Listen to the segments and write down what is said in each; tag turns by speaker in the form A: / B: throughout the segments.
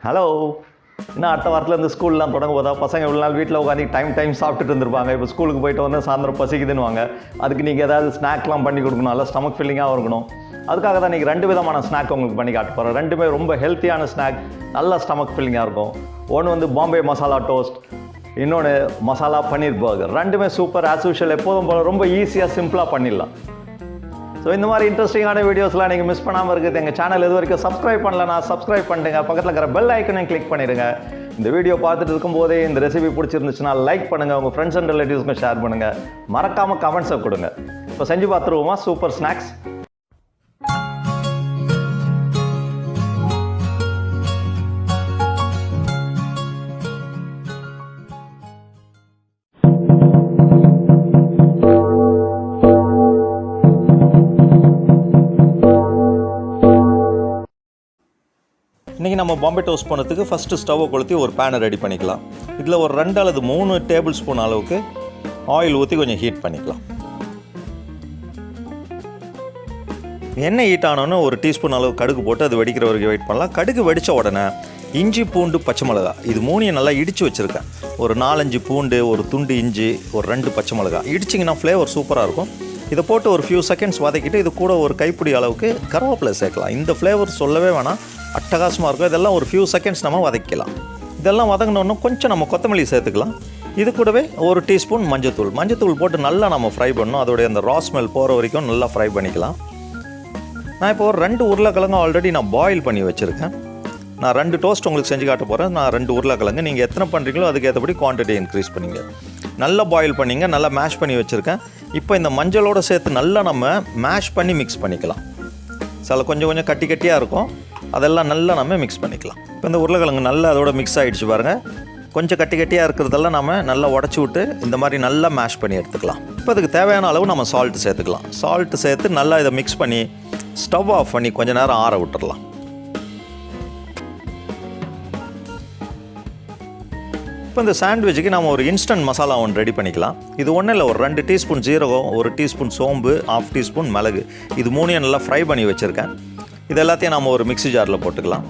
A: Hello. இன்னும் அடுத்த வாரத்துலேருந்து ஸ்கூல்லாம் தொடங்க போதா? பசங்க இவ்வளோ நாள் வீட்டில் உட்காந்து டைம் சாப்பிட்டுட்டு இருந்திருப்பாங்க. இப்போ ஸ்கூலுக்கு போயிட்டு வந்து சாயந்தரம் பசிக்குதுன்னு வாங்க. அதுக்கு நீங்கள் ஏதாவது ஸ்நாக்லாம் பண்ணி கொடுக்கணும், நல்லா ஸ்டமக் ஃபில்லிங்காக இருக்கணும். அதுக்காக தான் இன்றைக்கி 2 விதமான ஸ்நாக் உங்களுக்கு பண்ணி காட்ட போகிறேன். ரெண்டுமே ரொம்ப ஹெல்த்தியான ஸ்நாக், நல்லா ஸ்டமக் ஃபில்லிங்காக இருக்கும். ஒன்று வந்து பாம்பே மசாலா டோஸ்ட், இன்னொன்று மசாலா பன்னீர் பர்கர். ரெண்டுமே சூப்பர். ஆஸ் யூஷுவல் எப்போதும் போல் ரொம்ப ஈஸியாக சிம்பிளாக பண்ணிடலாம். ஸோ இந்த மாதிரி இன்ட்ரெஸ்டிங்கான வீடியோஸ்லாம் நீங்கள் மிஸ் பண்ணாமல் இருக்குது. எங்கள் சேனல் இது வரைக்கும் சப்ஸ்கிரைப் பண்ணலன்னா சப்ஸ்கிரைப் பண்ணிடுங்க. பக்கத்தில் இருக்கிற பெல் ஐக்கனையும் கிளிக் பண்ணிடுங்க. இந்த வீடியோ பார்த்துட்டு இருக்கும்போதே இந்த ரெசிபி பிடிச்சிருந்துச்சுன்னா லைக் பண்ணுங்கள், உங்கள் ஃப்ரெண்ட்ஸ் அண்ட் ரிலேட்டிவ்ஸ்க்கும் ஷேர் பண்ணுங்கள். மறக்காமல் கமெண்ட்ஸை கொடுங்க. இப்போ செஞ்சு பார்த்துருவோமா சூப்பர் ஸ்நாக்ஸ்? இன்றைக்கி நம்ம பாம்பே டோஸ்ட் பண்ணுறதுக்கு ஃபஸ்ட்டு ஸ்டவ்வை கொளுத்தி ஒரு பேனை ரெடி பண்ணிக்கலாம். இதில் ஒரு 2 அல்லது 3 டேபிள் ஸ்பூன் அளவுக்கு ஆயில் ஊற்றி கொஞ்சம் ஹீட் பண்ணிக்கலாம். எண்ணெய் ஹீட் ஆனோன்னு ஒரு டீஸ்பூன் அளவு கடுகு போட்டு அது வெடிக்கிற வரைக்கும் வெயிட் பண்ணலாம். கடுகு வெடித்த உடனே இஞ்சி, பூண்டு, பச்சை மிளகா இது 3ஐயும் நல்லா இடித்து வச்சுருக்கேன். ஒரு 4-5 பூண்டு, ஒரு துண்டு இஞ்சி, ஒரு 2 பச்சை மிளகா இடிச்சிங்கன்னா ஃப்ளேவர் சூப்பராக இருக்கும். இதை போட்டு ஒரு ஃபியூ செகண்ட்ஸ் வதக்கிட்டு இது கூட ஒரு கைப்பிடி அளவுக்கு கருவேப்பிலை சேர்க்கலாம். இந்த ஃப்ளேவர் சொல்லவே வேணாம், அட்டகாசமாக இருக்கும். இதெல்லாம் ஒரு ஃபியூ செகண்ட்ஸ் நம்ம வதக்கிக்கலாம். இதெல்லாம் வதங்கினோன்னு கொஞ்சம் நம்ம கொத்தமல்லி சேர்த்துக்கலாம். இது கூடவே ஒரு டீஸ்பூன் மஞ்சத்தூள் போட்டு நல்லா நம்ம ஃப்ரை பண்ணணும். அதோடைய அந்த ரா ஸ்மெல் போகிற வரைக்கும் நல்லா ஃப்ரை பண்ணிக்கலாம். நான் இப்போ ஒரு 2 உருளைக்கிழங்கு ஆல்ரெடி நான் பாயில் பண்ணி வச்சுருக்கேன். நான் 2 டோஸ்ட் உங்களுக்கு செஞ்சு காட்ட போகிறேன். நான் 2 உருளைக்கிழங்கு, நீங்கள் எத்தனை பண்ணுறீங்களோ அதுக்கு ஏற்றபடி குவான்டிட்டி இன்க்ரீஸ் பண்ணிங்க. நல்லா பாயில் பண்ணிங்க, நல்லா மேஷ் பண்ணி வச்சுருக்கேன். இப்போ இந்த மஞ்சளோடு சேர்த்து நல்லா நம்ம மேஷ் பண்ணி மிக்ஸ் பண்ணிக்கலாம். சில கொஞ்சம் கட்டியாக இருக்கும், அதெல்லாம் நல்லா நம்ம மிக்ஸ் பண்ணிக்கலாம். இப்போ இந்த உருளைக்கிழங்கு நல்லா அதோட மிக்ஸ் ஆகிடுச்சு பாருங்கள். கொஞ்சம் கட்டியாக இருக்கிறதெல்லாம் நம்ம நல்லா உடச்சி விட்டு இந்த மாதிரி நல்லா மேஷ் பண்ணி எடுத்துக்கலாம். இப்போ அதுக்கு தேவையான அளவு நம்ம சால்ட்டு சேர்த்துக்கலாம். சால்ட்டு சேர்த்து நல்லா இதை மிக்ஸ் பண்ணி ஸ்டவ் ஆஃப் பண்ணி கொஞ்சம் நேரம் ஆற விட்டுறலாம். இப்போ இந்த சாண்ட்விச்சுக்கு நம்ம ஒரு இன்ஸ்டன்ட் மசாலா ஒன்று ரெடி பண்ணிக்கலாம். இது ஒன்றும் இல்லை, ஒரு 2 டீஸ்பூன் ஜீரகம், ஒரு டீஸ்பூன் சோம்பு, 1/2 டீஸ்பூன் மிளகு, இது 3ஐயும் நல்லா ஃப்ரை பண்ணி வச்சுருக்கேன். இது எல்லாத்தையும் நம்ம ஒரு மிக்ஸி ஜாரில் போட்டுக்கலாம்.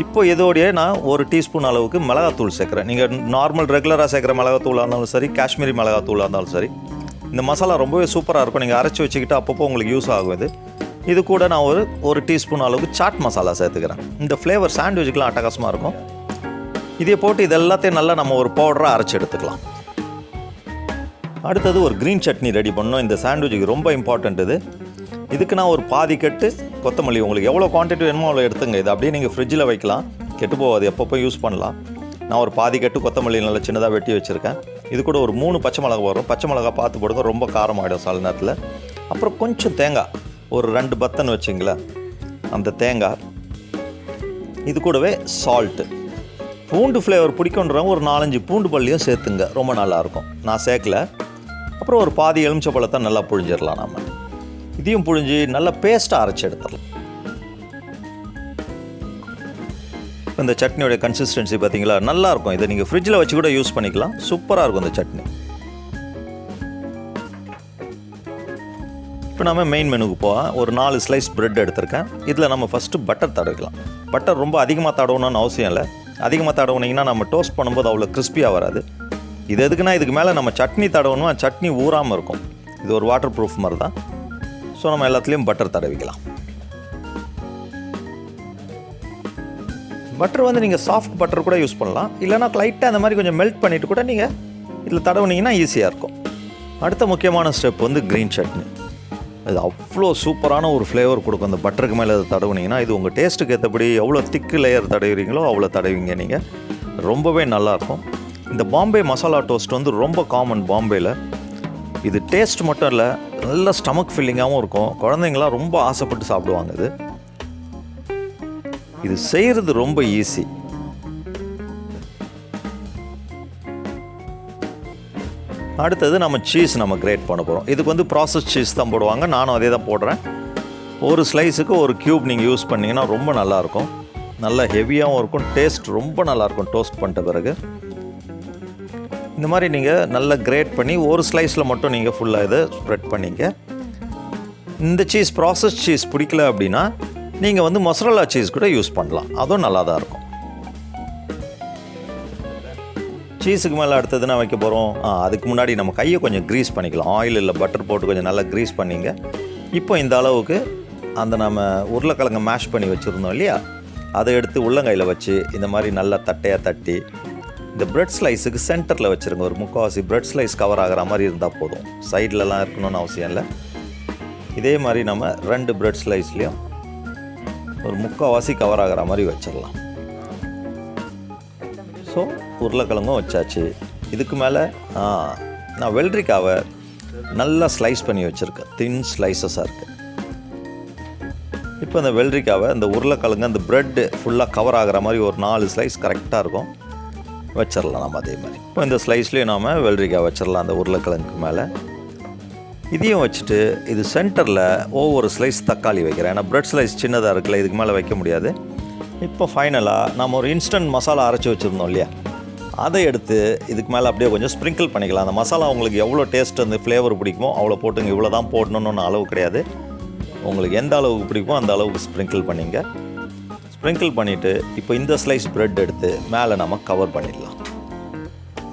A: இப்போ இதோடைய நான் ஒரு டீஸ்பூன் அளவுக்கு மிளகாத்தூள் சேர்க்குறேன். நீங்கள் நார்மல் ரெகுலராக சேர்க்குற மிளகாத்தூளாக இருந்தாலும் சரி, காஷ்மீரி மிளகாத்தூளாக இருந்தாலும் சரி, இந்த மசாலா ரொம்பவே சூப்பராக இருக்கும். நீங்கள் அரைச்சி வச்சுக்கிட்டு அப்பப்போ உங்களுக்கு யூஸ் ஆகும். இது கூட நான் ஒரு டீஸ்பூன் அளவுக்கு சாட் மசாலா சேர்த்துக்கிறேன். இந்த ஃப்ளேவர் சாண்ட்விச்சுக்கெலாம் அட்டகாசமாக இருக்கும். இதை போட்டு இது எல்லாத்தையும் நல்லா நம்ம ஒரு பவுடராக அரைச்சி எடுத்துக்கலாம். அடுத்தது ஒரு க்ரீன் சட்னி ரெடி பண்ணணும். இந்த சாண்ட்விச்சுக்கு ரொம்ப இம்பார்ட்டண்ட் இது. இதுக்கு நான் ஒரு பாதி கட்டு கொத்தமல்லி, உங்களுக்கு எவ்வளோ குவான்டிட்டி வேணுமோ அவ்வளோ எடுத்துங்க. இது அப்படியே நீங்கள் ஃப்ரிட்ஜில் வைக்கலாம், கெட்டு போகாது, எப்பப்போ யூஸ் பண்ணலாம். நான் ஒரு பாதி கட்டு கொத்தமல்லி நல்லா சின்னதாக வெட்டி வச்சுருக்கேன். இது கூட ஒரு 3 பச்சை மிளகா வரும். பச்சை மிளகா பார்த்து போடுங்க, ரொம்ப காரமாகிடும் சில நேரத்தில். அப்புறம் கொஞ்சம் தேங்காய், ஒரு 2 பத்தன் வச்சுங்களேன், அந்த தேங்காய். இது கூடவே சால்ட்டு, பூண்டு ஃப்ளேவர் பிடிக்குன்றவங்க ஒரு 4-5 பூண்டு பல்லியும் சேர்த்துங்க, ரொம்ப நல்லாயிருக்கும். நான் சேர்க்கல. அப்புறம் ஒரு பாதி எலுமிச்சை பழத்தை நல்லா புழிஞ்சிடலாம். நம்ம இதையும் புழிஞ்சு நல்லா பேஸ்ட்டாக அரைச்சி எடுத்துடலாம். இந்த சட்னியோடைய கன்சிஸ்டன்சி பார்த்தீங்களா, நல்லாயிருக்கும். இதை நீங்கள் ஃப்ரிட்ஜில் வச்சு கூட யூஸ் பண்ணிக்கலாம், சூப்பராக இருக்கும் இந்த சட்னி. இப்போ நம்ம மெயின் மெனுக்கு போகலாம். ஒரு 4 ஸ்லைஸ் பிரெட் எடுத்திருக்கேன். இதில் நம்ம ஃபஸ்ட்டு பட்டர் தடவிக்கலாம். பட்டர் ரொம்ப அதிகமாக தடவணும்னு அவசியம் இல்லை. அதிகமாக தடவுனீங்கன்னா நம்ம டோஸ்ட் பண்ணும்போது அவ்வளோ கிறிஸ்பியாக வராது. இது எதுக்குன்னா இதுக்கு மேலே நம்ம சட்னி தடவணும், சட்னி ஊறாமல் இருக்கும். இது ஒரு வாட்டர் ப்ரூஃப் மாதிரி தான். ஸோ நம்ம எல்லாத்துலேயும் பட்டர் தடவிக்கலாம். பட்டர் வந்து நீங்கள் சாஃப்ட் பட்டர் கூட யூஸ் பண்ணலாம், இல்லைனா லைட்டாக அந்த மாதிரி கொஞ்சம் மெல்ட் பண்ணிவிட்டு கூட நீங்கள் இதில் தடவுனீங்கன்னா ஈஸியாக இருக்கும். அடுத்த முக்கியமான ஸ்டெப் வந்து க்ரீன் சட்னி. அது அவ்வளோ சூப்பரான ஒரு ஃப்ளேவர் கொடுக்கும். அந்த பட்டருக்கு மேலே அதை தடவுனீங்கன்னா இது உங்கள் டேஸ்ட்டுக்கு ஏற்றபடி எவ்வளோ திக்கு லேயர் தடவுறீங்களோ அவ்வளோ தடவிங்க நீங்கள், ரொம்பவே நல்லாயிருக்கும். இந்த பாம்பே மசாலா டோஸ்ட் வந்து ரொம்ப காமன் பாம்பேயில். இது டேஸ்ட் மட்டும் இல்லை, நல்ல ஸ்டமக் ஃபில்லிங்காகவும் இருக்கும். குழந்தைங்களாம் ரொம்ப ஆசைப்பட்டு சாப்பிடுவாங்க. இது செய்கிறது ரொம்ப ஈஸி. அடுத்தது நம்ம சீஸ் நம்ம கிரேட் பண்ண போகிறோம். இதுக்கு வந்து ப்ராசஸ் சீஸ் தான் போடுவாங்க, நானும் அதே தான் போடுறேன். ஒரு ஸ்லைஸுக்கு ஒரு க்யூப் நீங்கள் யூஸ் பண்ணிங்கன்னா ரொம்ப நல்லாயிருக்கும். நல்லா ஹெவியாகவும் இருக்கும், டேஸ்ட் ரொம்ப நல்லாயிருக்கும் டோஸ்ட் பண்ணிட்ட பிறகு. இந்த மாதிரி நீங்கள் நல்லா கிரேட் பண்ணி ஒரு ஸ்லைஸில் மட்டும் நீங்கள் ஃபுல்லாக இதை ஸ்ப்ரெட் பண்ணிங்க. இந்த சீஸ் ப்ராசஸ் சீஸ் பிடிக்கல அப்படின்னா நீங்கள் வந்து மொசரல்லா சீஸ் கூட யூஸ் பண்ணலாம், அதுவும் நல்லா தான் இருக்கும். சீஸுக்கு மேலே அடுத்ததுன்னா வைக்க போகிறோம். அதுக்கு முன்னாடி நம்ம கையை கொஞ்சம் க்ரீஸ் பண்ணிக்கலாம். ஆயில் இல்லை பட்டர் போட்டு கொஞ்சம் நல்லா க்ரீஸ் பண்ணிங்க. இப்போ இந்த அளவுக்கு அந்த நம்ம உருளைக்கிழங்கை மேஷ் பண்ணி வச்சுருந்தோம் இல்லையா, அதை எடுத்து உள்ளங்கையில் வச்சு இந்த மாதிரி நல்லா தட்டையாக தட்டி இந்த ப்ரெட் ஸ்லைஸுக்கு சென்டரில் வச்சுருங்க. ஒரு முக்கால்வாசி ப்ரெட் ஸ்லைஸ் கவர் ஆகிற மாதிரி இருந்தால் போதும், சைட்லலாம் இருக்கணும்னு அவசியம் இல்லை. இதே மாதிரி நம்ம 2 ப்ரெட் ஸ்லைஸ்லேயும் ஒரு முக்கால்வாசி கவர் ஆகிற மாதிரி வச்சிடலாம். ஸோ உருளைக்கிழங்கும் வச்சாச்சு. இதுக்கு மேலே நான் வெள்ளரிக்காவை நல்லா ஸ்லைஸ் பண்ணி வச்சுருக்கேன், தின் ஸ்லைசஸாக இருக்குது. இப்போ இந்த வெள்ளரிக்காவை இந்த உருளைக்கிழங்கு அந்த ப்ரெட்டு ஃபுல்லாக கவர் ஆகிற மாதிரி ஒரு 4 ஸ்லைஸ் கரெக்டாக இருக்கும், வச்சிடலாம் நம்ம அதே மாதிரி. இப்போ இந்த ஸ்லைஸ்லேயும் நாம் வெள்ளரிக்காய் வச்சிடலாம் அந்த உருளைக்கிழங்குக்கு மேலே. இதையும் வச்சுட்டு இது சென்டரில் ஒவ்வொரு ஸ்லைஸ் தக்காளி வைக்கிறேன். ஏன்னா ப்ரெட் ஸ்லைஸ் சின்னதாக இருக்குல்ல, இதுக்கு மேலே வைக்க முடியாது. இப்போ ஃபைனலாக நம்ம ஒரு இன்ஸ்டன்ட் மசாலா அரைச்சி வச்சுருந்தோம் இல்லையா, அதை எடுத்து இதுக்கு மேலே அப்படியே கொஞ்சம் ஸ்ப்ரிங்கிள் பண்ணிக்கலாம். அந்த மசாலா உங்களுக்கு எவ்வளோ டேஸ்ட் அந்த ஃப்ளேவர் பிடிக்குமோ அவ்வளோ போட்டுங்க. இவ்வளோ தான் போடணுன்னு அளவு கிடையாது, உங்களுக்கு எந்த அளவுக்கு பிடிக்குமோ அந்த அளவுக்கு ஸ்ப்ரிங்கிள் பண்ணிங்க. ஸ்ப்ரிங்கிள் பண்ணிவிட்டு இப்போ இந்த ஸ்லைஸ் ப்ரெட் எடுத்து மேலே நம்ம கவர் பண்ணிடலாம்.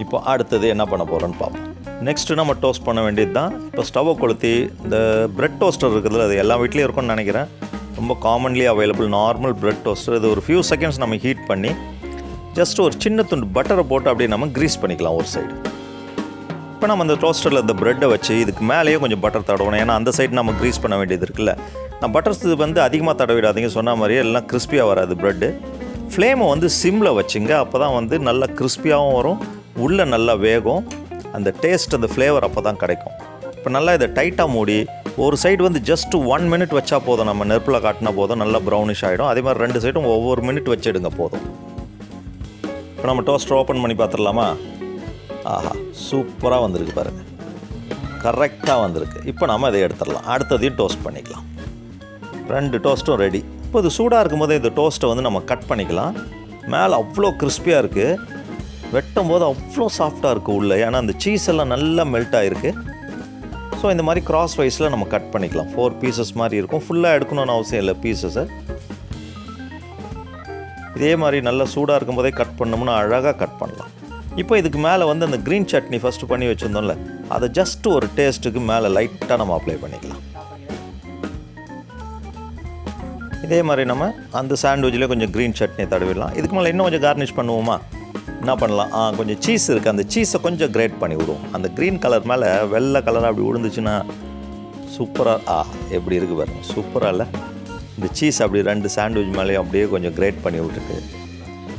A: இப்போ அடுத்தது என்ன பண்ண போகிறோன்னு பார்ப்போம். நெக்ஸ்ட்டு நம்ம டோஸ்ட் பண்ண வேண்டியது தான். இப்போ ஸ்டவ்வை கொளுத்தி இந்த ப்ரெட் டோஸ்டர் இருக்குதுல, அது எல்லா வீட்லேயும் இருக்கும்னு நினைக்கிறேன். ரொம்ப commonly available normal bread toaster. இது ஒரு ஃபியூ செகண்ட்ஸ் நம்ம ஹீட் பண்ணி ஜஸ்ட் ஒரு சின்ன துண்டு பட்டரை போட்டு அப்படியே நம்ம க்ரீஸ் பண்ணிக்கலாம் ஒரு சைடு. இப்போ நம்ம அந்த டோஸ்டரில் இந்த ப்ரெட்டை வச்சு இதுக்கு மேலேயே கொஞ்சம் பட்டர் தடவணும். ஏன்னா அந்த சைடு நம்ம க்ரீஸ் பண்ண வேண்டியது இருக்குல்ல. நான் பட்டர்ஸ் வந்து அதிகமாக தடவிடாதீங்க, சொன்ன மாதிரியே எல்லாம் கிறிஸ்பியாக வராது ப்ரெட்டு. ஃப்ளேமை வந்து சிம்மில் வச்சுங்க, அப்போ தான் வந்து நல்லா கிறிஸ்பியாகவும் வரும், உள்ளே நல்லா வேகும், அந்த டேஸ்ட் அந்த ஃப்ளேவர் அப்போ தான் கிடைக்கும். இப்போ நல்லா இதை டைட்டாக மூடி ஒரு சைடு வந்து ஜஸ்ட் 1 மினிட் வச்சா போதும், நம்ம நெருப்பில் காட்டினா போதும், நல்லா ப்ரௌனிஷ் ஆகிடும். அதே மாதிரி 2 சைடும் ஒவ்வொரு மினிட் வச்சுடுங்க போதும். இப்போ நம்ம டோஸ்டர் ஓப்பன் பண்ணி பார்த்துடலாமா? ஆஹா, சூப்பராக வந்திருக்கு பாருங்கள், கரெக்டாக வந்திருக்கு. இப்போ நம்ம இதை எடுத்துடலாம், அடுத்ததையும் டோஸ்ட் பண்ணிக்கலாம். 2 டோஸ்ட்டும் ரெடி. இப்போ இது சூடாக இருக்கும்போது இந்த டோஸ்ட்டை வந்து நம்ம கட் பண்ணிக்கலாம். மேலே அவ்வளோ கிறிஸ்பியாக இருக்குது, வெட்டும் போது அவ்வளோ சாஃப்டாக இருக்குது உள்ளே, ஏன்னா அந்த சீஸ் எல்லாம் நல்லா மெல்ட் ஆகிருக்கு. ஸோ இந்த மாதிரி கிராஸ் வைஸில் நம்ம கட் பண்ணிக்கலாம். 4 பீசஸ் மாதிரி இருக்கும், ஃபுல்லாக எடுக்கணும்னு அவசியம் இல்லை பீசஸை. இதே மாதிரி நல்லா சூடாக இருக்கும்போதே கட் பண்ணோம்னா அழகாக கட் பண்ணலாம். இப்போ இதுக்கு மேலே வந்து அந்த க்ரீன் சட்னி ஃபஸ்ட்டு பண்ணி வச்சுருந்தோம்ல, அதை ஜஸ்ட்டு ஒரு டேஸ்ட்டுக்கு மேலே லைட்டாக நம்ம அப்ளை பண்ணிக்கலாம். இதே மாதிரி நம்ம அந்த சாண்ட்விச்சில் கொஞ்சம் க்ரீன் சட்னி தடவிடலாம். இதுக்கு மேலே இன்னும் கொஞ்சம் கார்னிஷ் பண்ணுவோமா? என்ன பண்ணலாம், கொஞ்சம் சீஸ் இருக்குது, அந்த சீஸை கொஞ்சம் கிரேட் பண்ணி விடுவோம். அந்த க்ரீன் கலர் மேலே வெள்ளை கலராக அப்படி விழுந்துச்சுன்னா சூப்பராக எப்படி இருக்குது பாருங்கள், சூப்பராக இல்லை? இந்த சீஸ் அப்படி 2 சாண்ட்விச் மேலேயும் அப்படியே கொஞ்சம் கிரேட் பண்ணி விட்டுட்டு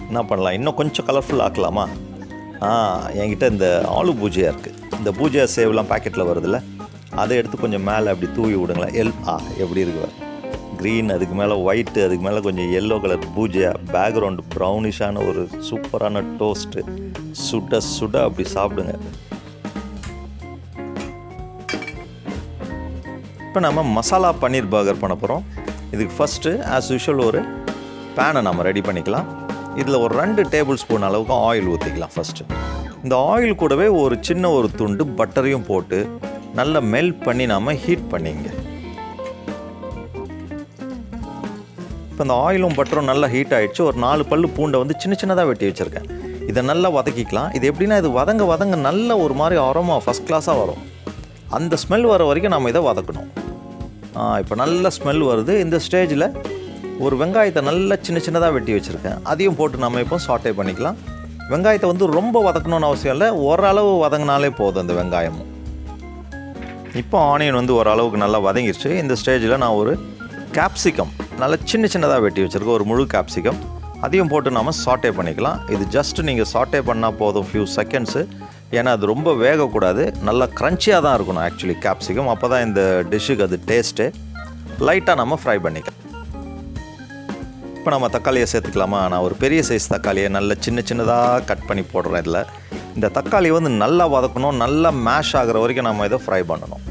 A: என்ன பண்ணலாம், இன்னும் கொஞ்சம் கலர்ஃபுல் ஆக்கலாமா? என்கிட்ட இந்த ஆலு பூஜையாக இருக்குது, இந்த பூஜையா சேவ்லாம் பேக்கெட்டில் வருதுல்ல, அதை எடுத்து கொஞ்சம் மேலே அப்படி தூவி விடுங்களேன். எப்படி இருக்குது க்ரீன், அதுக்கு மேலே ஒயிட்டு, அதுக்கு மேலே கொஞ்சம் எல்லோ கலர் பூஜையா, பேக்ரவுண்டு ப்ரௌனிஷான ஒரு சூப்பரான டோஸ்ட்டு, சுட சுட அப்படி சாப்பிடுங்க. இப்போ நம்ம மசாலா பன்னீர் பர்கர் பண்ண போகிறோம். இதுக்கு ஃபஸ்ட்டு ஆஸ் யூஷுவல் ஒரு பேனை நம்ம ரெடி பண்ணிக்கலாம். இதில் ஒரு 2 டேபிள் ஸ்பூன் அளவுக்கு ஆயில் ஊற்றிக்கலாம். ஃபஸ்ட்டு இந்த ஆயில் கூடவே ஒரு சின்ன ஒரு துண்டு பட்டரையும் போட்டு நல்லா மெல்ட் பண்ணி நாம் ஹீட் பண்ணிங்க. இப்போ இந்த ஆயிலும் பட்டரும் நல்லா ஹீட் ஆகிடுச்சு. ஒரு 4 பல்லு பூண்டை வந்து சின்ன சின்னதாக வெட்டி வச்சுருக்கேன். இதை நல்லா வதக்கிக்கலாம். இது எப்படின்னா, இது வதங்க நல்ல ஒரு மாதிரி அரோமா ஃபஸ்ட் கிளாஸாக வரும். அந்த ஸ்மெல் வர வரைக்கும் நம்ம இதை வதக்கணும். இப்போ நல்ல ஸ்மெல் வருது. இந்த ஸ்டேஜில் ஒரு வெங்காயத்தை நல்லா சின்ன சின்னதாக வெட்டி வச்சுருக்கேன், அதையும் போட்டு நம்ம இப்போ சாட்டே பண்ணிக்கலாம். வெங்காயத்தை வந்து ரொம்ப வதக்கணும்னு அவசியம் இல்லை, ஓரளவு வதங்கினாலே போதும் இந்த வெங்காயமும். இப்போ ஆனியன் வந்து ஓரளவுக்கு நல்லா வதங்கிடுச்சு. இந்த ஸ்டேஜில் நான் ஒரு கேப்சிகம் நல்லா சின்ன சின்னதாக வெட்டி வச்சுருக்கேன், ஒரு முழு கேப்சிகம், அதையும் போட்டு நம்ம சாட்டே பண்ணிக்கலாம். இது ஜஸ்ட்டு நீங்கள் சாட்டே பண்ணால் போதும் ஃபியூ செகண்ட்ஸு. ஏன்னா அது ரொம்ப வேகக்கூடாது, நல்லா க்ரன்ச்சியாக தான் இருக்கணும் ஆக்சுவலி கேப்சிகம், அப்போ தான் இந்த டிஷ்ஷுக்கு அது டேஸ்ட்டு. லைட்டாக நம்ம ஃப்ரை பண்ணிக்கலாம். இப்போ நம்ம தக்காளியை சேர்த்துக்கலாமா? நான் ஒரு பெரிய சைஸ் தக்காளியை நல்லா சின்ன சின்னதாக கட் பண்ணி போடுறேன். இதில் இந்த தக்காளி வந்து நல்லா வதக்கணும், நல்லா மேஷ் ஆகிற வரைக்கும் நம்ம இதை ஃப்ரை பண்ணணும்.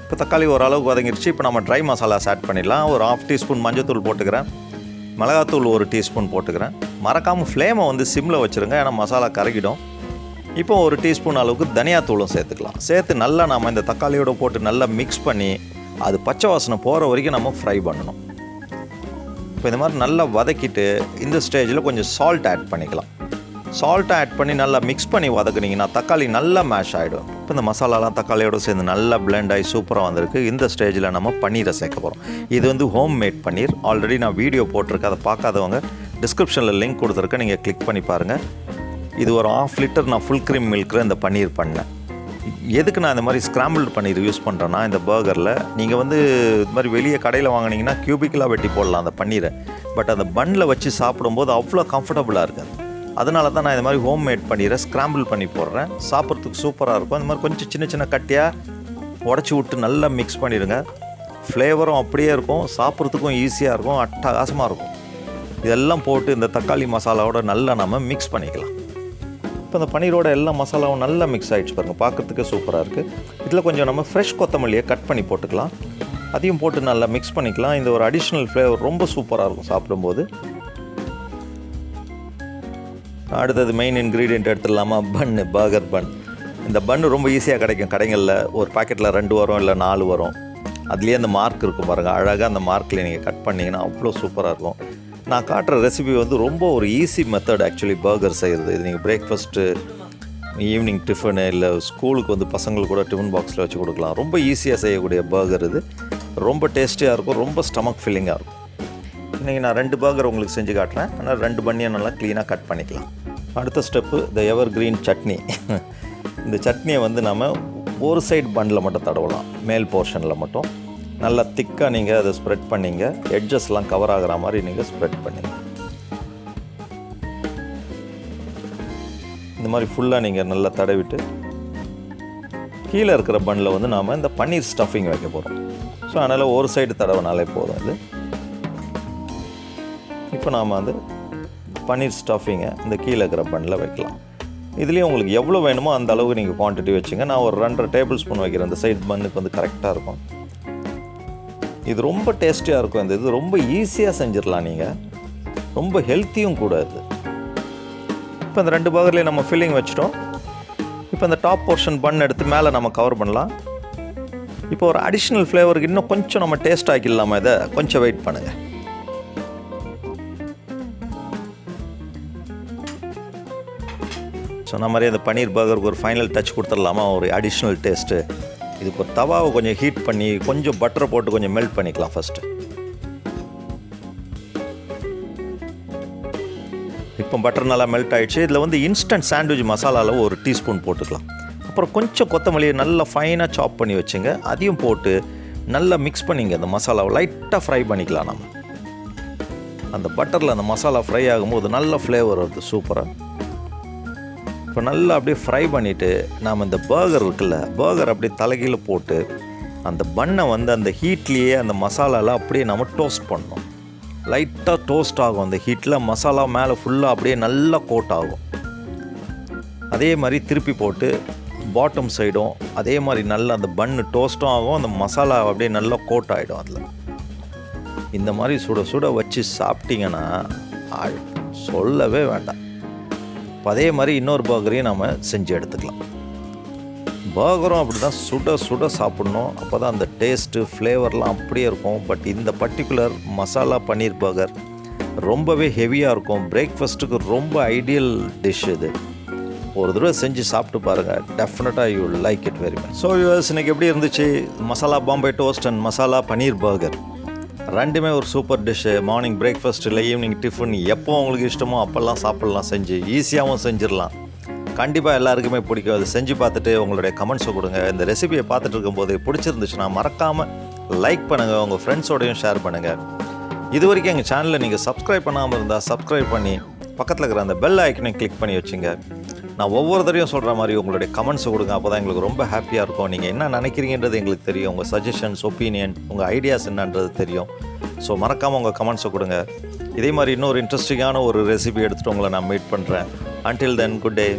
A: இப்போ தக்காளி ஓரளவுக்கு வதங்கிடுச்சு. இப்போ நம்ம ட்ரை மசாலாஸ் ஆட் பண்ணிடலாம். ஒரு 1/2 டீஸ்பூன் மஞ்சத்தூள் போட்டுக்கிறேன், மிளகாத்தூள் 1 டீஸ்பூன் போட்டுக்கிறேன். மறக்காமல் ஃப்ளேமை வந்து சிம்மில் வச்சுருங்க, ஏன்னா மசாலா கரைக்கிடும். இப்போ 1 டீஸ்பூன் அளவுக்கு தனியாத்தூளும் சேர்த்துக்கலாம். சேர்த்து நல்லா நம்ம இந்த தக்காளியோடு போட்டு நல்லா மிக்ஸ் பண்ணி அது பச்சை வாசனை போகிற வரைக்கும் நம்ம ஃப்ரை பண்ணணும். இப்போ இந்த மாதிரி நல்லா வதக்கிட்டு இந்த ஸ்டேஜில் கொஞ்சம் சால்ட் ஆட் பண்ணிக்கலாம். சால்ட்டை ஆட் பண்ணி நல்லா மிக்ஸ் பண்ணி வதக்குனிங்கன்னா தக்காளி நல்லா மேஷ் ஆகிடும். இப்போ இந்த மசாலாலாம் தக்காளியோடு சேர்ந்து நல்லா பிளெண்ட் ஆகி சூப்பராக வந்திருக்கு. இந்த ஸ்டேஜில் நம்ம பன்னீரை சேர்க்க போகிறோம். இது வந்து ஹோம் மேட் பன்னீர். ஆல்ரெடி நான் வீடியோ போட்டிருக்கேன், அதை பார்க்காதவங்க டிஸ்கிரிப்ஷனில் லிங்க் கொடுத்துருக்கேன், நீங்கள் கிளிக் பண்ணி பாருங்கள். இது ஒரு 1/2 லிட்டர் நான் ஃபுல் க்ரீம் மில்கில் இந்த பன்னீர் பண்ணேன். எதுக்கு நான் இந்த மாதிரி ஸ்க்ராம்பிள்டு பன்னீர் யூஸ் பண்ணுறேன்னா, இந்த பர்கரில் நீங்கள் வந்து இது மாதிரி வெளியே கடையில் வாங்கினீங்கன்னா கியூபிக்கலாக வெட்டி போடலாம் அந்த பன்னீரை. பட் அந்த பன்னில் வச்சு சாப்பிடும்போது அவ்வளோ கம்ஃபர்டபுளாக இருக்காது. அதனால தான் நான் இந்த மாதிரி ஹோம் மேட் பன்னீரை ஸ்க்ராம்பிள் பண்ணி போடுறேன். சாப்பிட்றதுக்கு சூப்பராக இருக்கும். இந்த மாதிரி கொஞ்சம் சின்ன சின்ன கட்டியாக உடச்சி விட்டு நல்லா மிக்ஸ் பண்ணிடுங்க. ஃப்ளேவரும் அப்படியே இருக்கும், சாப்பிட்றதுக்கும் ஈஸியாக இருக்கும், அட்டகாசமாக இருக்கும். இதெல்லாம் போட்டு இந்த தக்காளி மசாலாவோட நல்லா நம்ம மிக்ஸ் பண்ணிக்கலாம். இப்போ இந்த பன்னீரோட எல்லா மசாலாவும் நல்லா மிக்ஸ் ஆகிடுச்சு பாருங்கள், பார்க்குறதுக்கு சூப்பராக இருக்குது. இதில் கொஞ்சம் நம்ம ஃப்ரெஷ் கொத்தமல்லியை கட் பண்ணி போட்டுக்கலாம். அதையும் போட்டு நல்லா மிக்ஸ் பண்ணிக்கலாம். இந்த ஒரு அடிஷ்னல் ஃப்ளேவர் ரொம்ப சூப்பராக இருக்கும் சாப்பிடும்போது. அடுத்தது மெயின் இன்க்ரீடியண்ட் எடுத்துடலாமா, பன்னு, பர்கர் பன். இந்த பன்னு ரொம்ப ஈஸியாக கிடைக்கும் கடைகளில். ஒரு பாக்கெட்டில் 2 வரும், இல்லை 4 வரும். அதுலேயே அந்த மார்க் இருக்கும் பாருங்கள், அழகாக அந்த மார்க்கில் நீங்கள் கட் பண்ணிங்கன்னா அவ்வளோ சூப்பராக இருக்கும். நான் காட்டுற ரெசிபி வந்து ரொம்ப ஒரு ஈஸி மெத்தட் ஆக்சுவலி பர்கர் செய்கிறது. இது நீங்கள் பிரேக்ஃபாஸ்ட்டு, ஈவினிங் டிஃபனு, இல்லை ஸ்கூலுக்கு வந்து பசங்களுக்கு கூட டிஃபன் பாக்ஸில் வச்சு கொடுக்கலாம். ரொம்ப ஈஸியாக செய்யக்கூடிய பர்கர் இது. ரொம்ப டேஸ்டியாக இருக்கும், ரொம்ப ஸ்டமக் ஃபில்லிங்காக இருக்கும். இன்றைக்கி நான் 2 பர்கர் உங்களுக்கு செஞ்சு காட்டுறேன். ஆனால் 2 பன்னியும் நல்லா க்ளீனாக கட் பண்ணிக்கலாம். அடுத்த ஸ்டெப்பு த எவர் க்ரீன் சட்னி. இந்த சட்னியை வந்து நம்ம ஒரு சைடு பன்னில் மட்டும் தடவலாம், மேல் போர்ஷனில் மட்டும். நல்லா திக்காக நீங்கள் அதை ஸ்ப்ரெட் பண்ணிங்க, எட்ஜஸ்லாம் கவர் ஆகிற மாதிரி நீங்கள் ஸ்ப்ரெட் பண்ணிங்க. இந்த மாதிரி ஃபுல்லாக நீங்கள் நல்லா தடவிட்டு கீழே இருக்கிற பன்னில் வந்து நாம் இந்த பன்னீர் ஸ்டஃபிங் வைக்க போகிறோம். ஸோ அதனால் ஒரு சைடு தடவினாலே போதும். இது இப்போ நாம் வந்து பன்னீர் ஸ்டஃபிங்கை இந்த கீழே இருக்கிற பன்னில் வைக்கலாம். இதுலேயும் உங்களுக்கு எவ்வளோ வேணுமோ அந்த அளவுக்கு நீங்கள் குவான்டிட்டி வச்சுங்க. நான் ஒரு 2.5 டேபிள் ஸ்பூன் வைக்கிறேன். இந்த சைட் பன்னுக்கு வந்து கரெக்டாக இருக்கும். இது ரொம்ப டேஸ்டியாக இருக்கும். இது ரொம்ப ஈஸியாக செஞ்சிடலாம், நீங்கள் ரொம்ப ஹெல்த்தியும் கூட இது. இப்போ இந்த 2 பர்கர்லேயும் நம்ம ஃபில்லிங் வச்சிட்டோம். இப்போ இந்த டாப் போர்ஷன் பன் எடுத்து மேலே நம்ம கவர் பண்ணலாம். இப்போ ஒரு அடிஷ்னல் ஃப்ளேவருக்கு இன்னும் கொஞ்சம் நம்ம டேஸ்ட் ஆக்கிடலாமா, இதை கொஞ்சம் வெயிட் பண்ணுங்கள். சொன்ன மாதிரி அந்த பன்னீர் பர்கருக்கு ஒரு ஃபைனல் டச் கொடுத்துடலாமா, ஒரு அடிஷ்னல் டேஸ்ட்டு. இதுக்கு ஒரு தவாவை கொஞ்சம் ஹீட் பண்ணி கொஞ்சம் பட்டரை போட்டு கொஞ்சம் மெல்ட் பண்ணிக்கலாம் ஃபஸ்ட்டு. இப்போ பட்டர் நல்லா மெல்ட் ஆகிடுச்சு. இதில் வந்து இன்ஸ்டன்ட் சாண்ட்விச் மசாலாவில் ஒரு டீஸ்பூன் போட்டுக்கலாம். அப்புறம் கொஞ்சம் கொத்தமல்லியை நல்லா ஃபைனாக சாப் பண்ணி வச்சுங்க, அதையும் போட்டு நல்லா மிக்ஸ் பண்ணிங்க. அந்த மசாலாவை லைட்டாக ஃப்ரை பண்ணிக்கலாம். நம்ம அந்த பட்டரில் அந்த மசாலா ஃப்ரை ஆகும்போது நல்ல ஃப்ளேவர் வருது சூப்பராக. இப்போ நல்லா அப்படியே ஃப்ரை பண்ணிவிட்டு நாம் இந்த பர்கர் இருக்குல்ல, பர்கர் அப்படியே தலைகீழ போட்டு அந்த பன்னை வந்து அந்த ஹீட்லேயே அந்த மசாலாலாம் அப்படியே நம்ம டோஸ்ட் பண்ணணும். லைட்டாக டோஸ்ட் ஆகும் அந்த ஹீட்டில். மசாலா மேலே ஃபுல்லாக அப்படியே நல்லா கோட் ஆகும். அதே மாதிரி திருப்பி போட்டு பாட்டம் சைடும் அதே மாதிரி நல்லா அந்த பன்னு டோஸ்ட்டும் ஆகும், அந்த மசாலா அப்படியே நல்லா கோட் ஆகிடும். அதில் இந்த மாதிரி சுட சுட வச்சு சாப்பிட்டிங்கன்னா சொல்லவே வேண்டாம். அதே மாதிரி இன்னொரு பர்கரையும் நம்ம செஞ்சு எடுத்துக்கலாம். பர்கரும் அப்படி தான் சுட சுட சாப்பிட்ணும், அப்போ தான் அந்த டேஸ்ட்டு ஃப்ளேவர்லாம் அப்படியே இருக்கும். பட் இந்த பர்டிகுலர் மசாலா பன்னீர் பர்கர் ரொம்பவே ஹெவியாக இருக்கும். பிரேக்ஃபாஸ்ட்டுக்கு ரொம்ப ஐடியல் டிஷ் இது. ஒரு தடவை செஞ்சு சாப்பிட்டு பாருங்கள், டெஃபினட்டாக you like it very much. So use இன்றைக்கி எப்படி இருந்துச்சு masala Bombay toast and masala paneer burger? ரெண்டுமே ஒரு சூப்பர் டிஷ்ஷு. மார்னிங் பிரேக்ஃபாஸ்ட் இல்லை ஈவினிங் டிஃபன் எப்போ உங்களுக்கு இஷ்டமோ அப்போல்லாம் சாப்பிட்லாம். செஞ்சு ஈஸியாகவும் செஞ்சிடலாம். கண்டிப்பாக எல்லாருக்குமே பிடிக்கும். அதை செஞ்சு பார்த்துட்டு உங்களுடைய கமெண்ட்ஸை கொடுங்க. இந்த ரெசிபியை பார்த்துட்டு இருக்கும்போது பிடிச்சிருந்துச்சுன்னா மறக்காமல் லைக் பண்ணுங்கள், உங்கள் ஃப்ரெண்ட்ஸோடையும் ஷேர் பண்ணுங்கள். இது வரைக்கும் எங்கள் சேனலை நீங்கள் சப்ஸ்கிரைப் பண்ணாமல் இருந்தால் சப்ஸ்கிரைப் பண்ணி பக்கத்தில் இருக்கிற அந்த பெல் ஐக்கனையும் கிளிக் பண்ணி வச்சுங்க. நான் ஒவ்வொரு தடவையும் சொல்கிற மாதிரி உங்களுடைய கமெண்ட்ஸை கொடுங்க, அப்போ தான் எங்களுக்கு ரொம்ப ஹாப்பியாக இருக்கும். நீங்கள் என்ன நினைக்கிறீங்கன்றது எங்களுக்கு தெரியும். உங்கள் சஜஷன்ஸ், ஒப்பீனியன், உங்கள் ஐடியாஸ் என்னன்றது தெரியும். ஸோ மறக்காமல் உங்கள் கமெண்ட்ஸை கொடுங்க. இதே மாதிரி இன்னொரு இன்ட்ரெஸ்டிங்கான ஒரு ரெசிபி எடுத்துகிட்டு உங்களை நான் மீட் பண்ணுறேன். Until then, good day.